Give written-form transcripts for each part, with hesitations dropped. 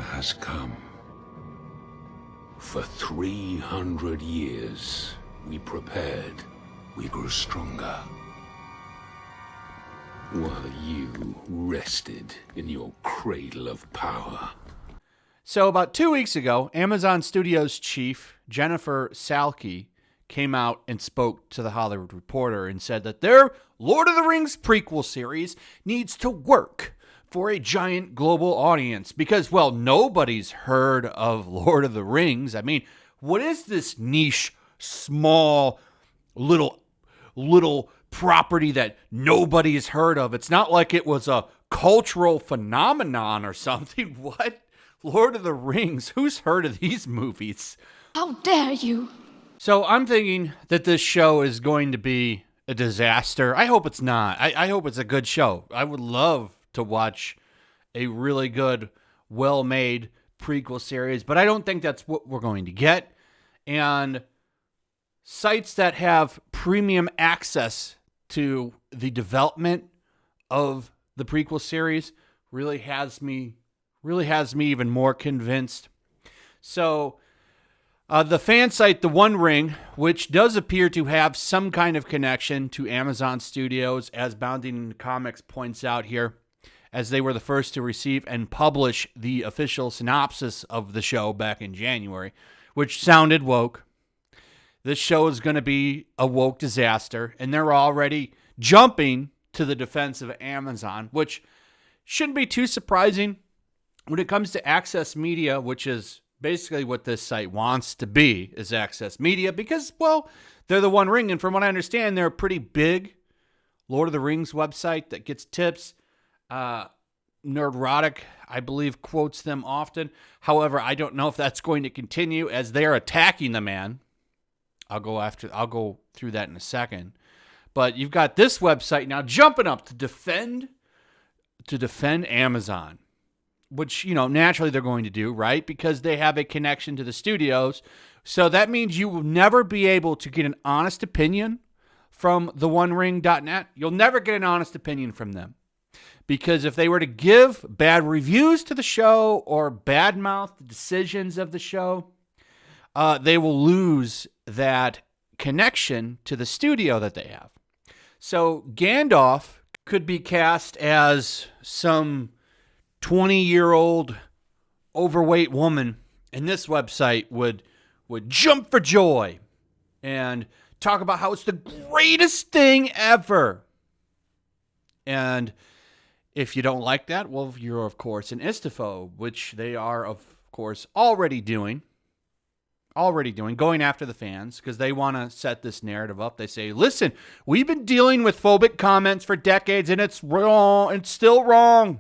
has come. For 300 years, we prepared, we grew stronger. While you rested in your cradle of power. So about 2 weeks ago, Amazon Studios chief Jennifer Salke came out and spoke to the Hollywood Reporter and said that their Lord of the Rings prequel series needs to work for a giant global audience because, well, nobody's heard of Lord of the Rings. I mean, what is this niche, small, little property that nobody's heard of? It's not like it was a cultural phenomenon or something. What? Lord of the Rings? Who's heard of these movies? How dare you? So I'm thinking that this show is going to be a disaster. I hope it's not. I hope it's a good show. I would love to watch a really good, well-made prequel series, but I don't think that's what we're going to get. And sites that have premium access to the development of the prequel series really has me even more convinced. So the fan site, The One Ring, which does appear to have some kind of connection to Amazon Studios, as Bounding Comics points out here, as they were the first to receive and publish the official synopsis of the show back in January, which sounded woke. This show is going to be a woke disaster, and they're already jumping to the defense of Amazon, which shouldn't be too surprising when it comes to Access Media, which is basically what this site wants to be, is Access Media, because, well, they're The One Ring, and from what I understand, they're a pretty big Lord of the Rings website that gets tips. Nerdrotic, I believe, quotes them often. However, I don't know if that's going to continue as they're attacking the man. I'll go through that in a second. But you've got this website now jumping up to defend Amazon, which, you know, naturally they're going to do, right? Because they have a connection to the studios. So that means you will never be able to get an honest opinion from theonering.net. You'll never get an honest opinion from them. Because if they were to give bad reviews to the show or badmouth the decisions of the show, they will lose that connection to the studio that they have. So Gandalf could be cast as some 20-year-old overweight woman, and this website would jump for joy and talk about how it's the greatest thing ever. And if you don't like that, well, you're, of course, an istophobe, which they are, of course, already doing, going after the fans because they want to set this narrative up. They say, listen, we've been dealing with phobic comments for decades, and it's wrong. It's still wrong.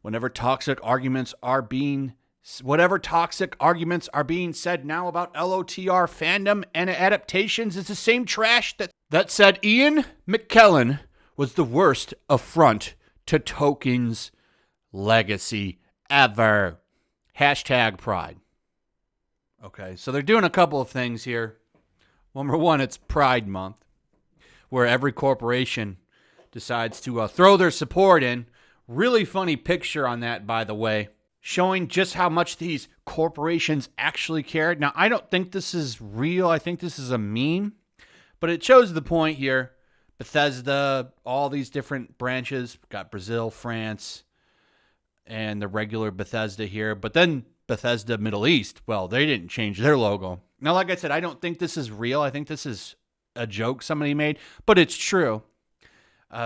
Whatever toxic arguments are being said now about LOTR fandom and adaptations is the same trash that said Ian McKellen was the worst affront to Tolkien's legacy ever. #pride. Okay, so they're doing a couple of things here. Number one, it's Pride Month, where every corporation decides to throw their support in. Really funny picture on that, by the way, showing just how much these corporations actually care. Now, I don't think this is real. I think this is a meme, but it shows the point here. Bethesda, all these different branches, got Brazil, France, and the regular Bethesda here. But then Bethesda Middle East, well, they didn't change their logo. Now, like I said, I don't think this is real. I think this is a joke somebody made, but it's true.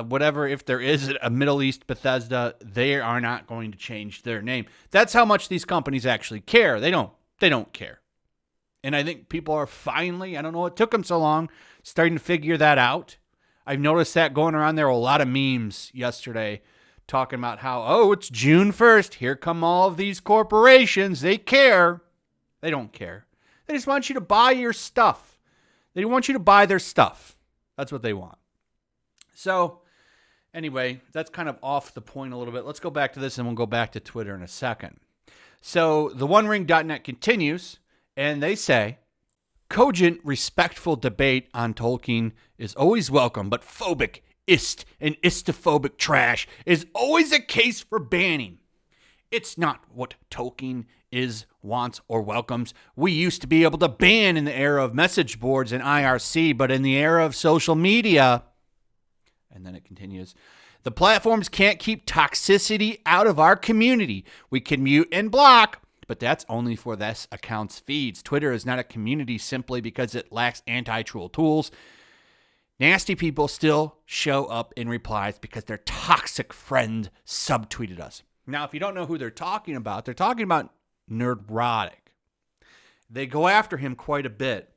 Whatever, if there is a Middle East Bethesda, they are not going to change their name. That's how much these companies actually care. They don't care. And I think people are finally, I don't know what took them so long, starting to figure that out. I've noticed that going around. There were a lot of memes yesterday talking about how, it's June 1st. Here come all of these corporations. They care. They don't care. They just want you to buy your stuff. They want you to buy their stuff. That's what they want. So, anyway, that's kind of off the point a little bit. Let's go back to this, and we'll go back to Twitter in a second. So, theonering.net continues, and they say, cogent, respectful debate on Tolkien is always welcome, but phobic, and istophobic trash is always a case for banning. It's not what Tolkien is, wants, or welcomes. We used to be able to ban in the era of message boards and IRC, but in the era of social media, and then it continues, the platforms can't keep toxicity out of our community. We can mute and block, but that's only for this account's feeds. Twitter is not a community simply because it lacks anti-troll tools. Nasty people still show up in replies because their toxic friend subtweeted us. Now, if you don't know who they're talking about Nerdrotic. They go after him quite a bit,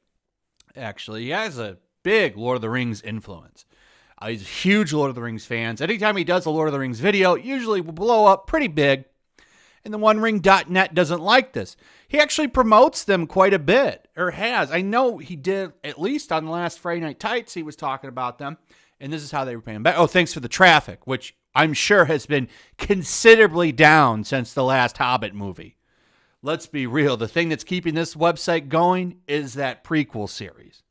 actually. He has a big Lord of the Rings influence. He's a huge Lord of the Rings fan. Anytime he does a Lord of the Rings video, it usually will blow up pretty big. And the OneRing.net doesn't like this. He actually promotes them quite a bit, or has. I know he did, at least on the last Friday Night Tights, he was talking about them. And this is how they were paying back. Oh, thanks for the traffic, which I'm sure has been considerably down since the last Hobbit movie. Let's be real. The thing that's keeping this website going is that prequel series.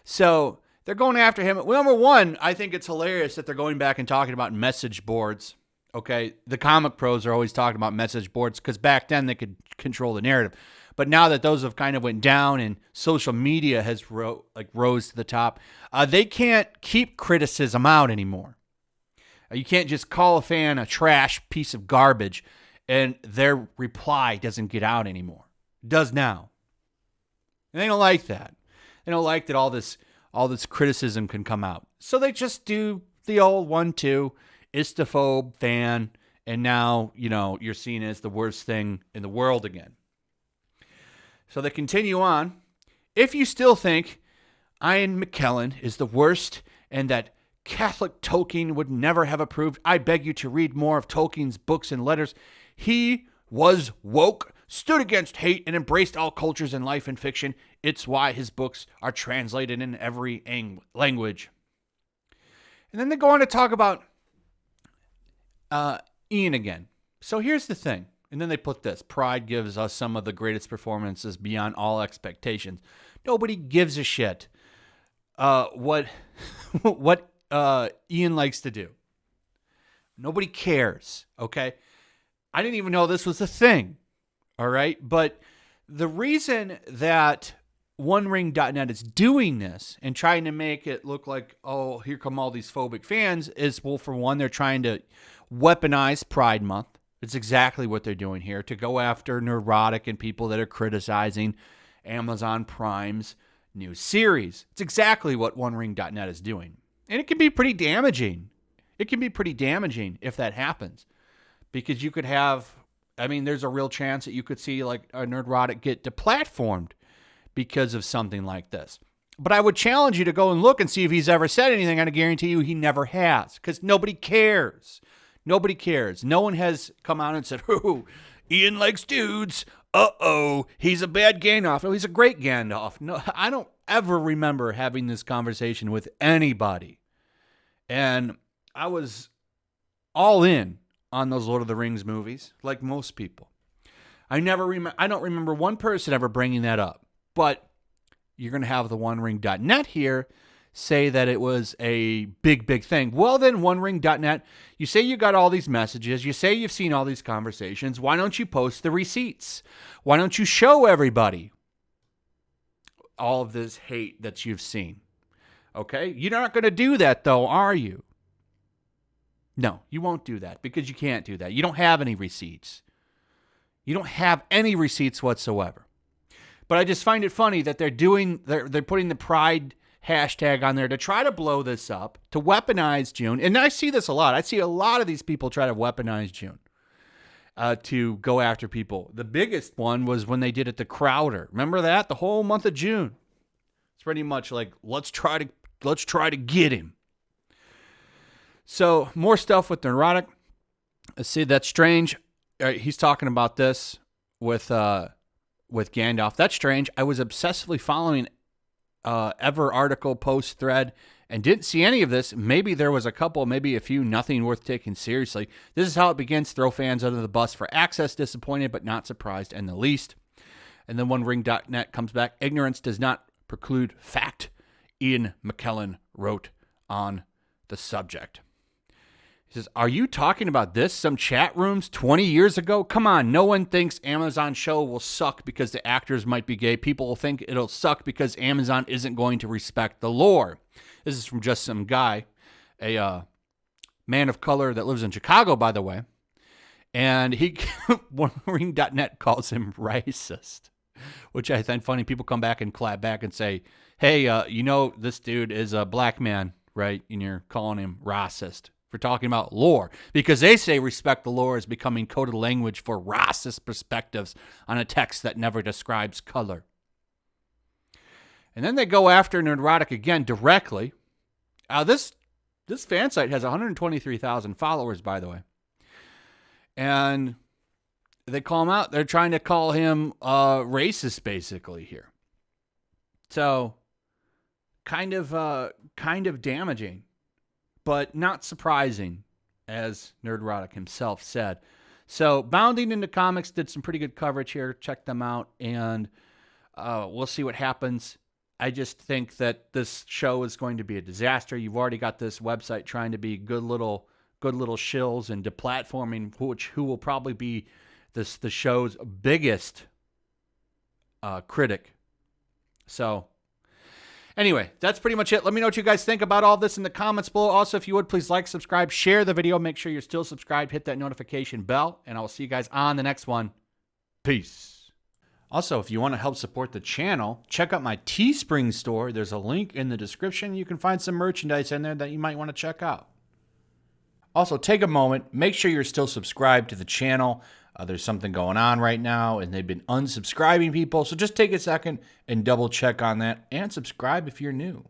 So they're going after him. Well, number one, I think it's hilarious that they're going back and talking about message boards. Okay, the comic pros are always talking about message boards because back then they could control the narrative. But now that those have kind of went down and social media has rose to the top, they can't keep criticism out anymore. You can't just call a fan a trash piece of garbage and their reply doesn't get out anymore. It does now. And they don't like that. They don't like that all this criticism can come out. So they just do the old 1-2 istophobe fan, and now, you're seen as the worst thing in the world again. So they continue on. If you still think Ian McKellen is the worst and that Catholic Tolkien would never have approved, I beg you to read more of Tolkien's books and letters. He was woke, stood against hate, and embraced all cultures in life and fiction. It's why his books are translated in every language. And then they go on to talk about Ian again. So here's the thing. And then they put this. Pride gives us some of the greatest performances beyond all expectations. Nobody gives a shit what Ian likes to do. Nobody cares, okay? I didn't even know this was a thing, all right? But the reason that OneRing.net is doing this and trying to make it look like, oh, here come all these phobic fans is, well, for one, they're trying to weaponize Pride Month. It's exactly what they're doing here, to go after Nerdrotic and people that are criticizing Amazon Prime's new series. It's exactly what OneRing.net is doing. And it can be pretty damaging. It can be pretty damaging if that happens. Because you could have, there's a real chance that you could see like a Nerdrotic get deplatformed because of something like this. But I would challenge you to go and look and see if he's ever said anything. I guarantee you he never has, because nobody cares. Nobody cares. No one has come out and said, oh, Ian likes dudes. Uh-oh, he's a bad Gandalf. Oh, he's a great Gandalf. No, I don't ever remember having this conversation with anybody. And I was all in on those Lord of the Rings movies, like most people. I don't remember one person ever bringing that up. But you're going to have the OneRing.net here say that it was a big, big thing. Well, then, OneRing.net, you say you got all these messages. You say you've seen all these conversations. Why don't you post the receipts? Why don't you show everybody all of this hate that you've seen? Okay? You're not going to do that, though, are you? No, you won't do that because you can't do that. You don't have any receipts. You don't have any receipts whatsoever. But I just find it funny that they're putting the Pride hashtag on there to try to blow this up, to weaponize June. And I see this a lot. I see a lot of these people try to weaponize June to go after people. The biggest one was when they did it to Crowder. Remember that? The whole month of June. It's pretty much like, let's try to get him. So more stuff with Nerdrotic. Let's see, that's strange. He's talking about this with Gandalf. That's strange. I was obsessively following Ever article, post, thread, and didn't see any of this. Maybe there was a couple, maybe a few, nothing worth taking seriously. This is how it begins. Throw fans under the bus for access. Disappointed, but not surprised in the least. And then OneRing.net comes back. Ignorance does not preclude fact. Ian McKellen wrote on the subject. He says, are you talking about this? Some chat rooms 20 years ago? Come on, no one thinks Amazon show will suck because the actors might be gay. People will think it'll suck because Amazon isn't going to respect the lore. This is from just some guy, a man of color that lives in Chicago, by the way. And he, Ring.net calls him racist, which I find funny. People come back and clap back and say, hey, this dude is a black man, right? And you're calling him racist for talking about lore, because they say respect the lore is becoming coded language for racist perspectives on a text that never describes color. And then they go after Nerdrotic again directly. This fan site has 123,000 followers, by the way. And they call him out. They're trying to call him racist, basically, here. So, kind of damaging, but not surprising, as Nerdrotic himself said. So, Bounding into Comics did some pretty good coverage here. Check them out, and we'll see what happens. I just think that this show is going to be a disaster. You've already got this website trying to be good little shills and deplatforming, who will probably be the show's biggest critic. So, anyway, that's pretty much it. Let me know what you guys think about all this in the comments below. Also, if you would, please like, subscribe, share the video. Make sure you're still subscribed. Hit that notification bell, and I will see you guys on the next one. Peace. Also, if you want to help support the channel, check out my Teespring store. There's a link in the description. You can find some merchandise in there that you might want to check out. Also, take a moment. Make sure you're still subscribed to the channel. There's something going on right now, and they've been unsubscribing people. So just take a second and double check on that, and subscribe if you're new.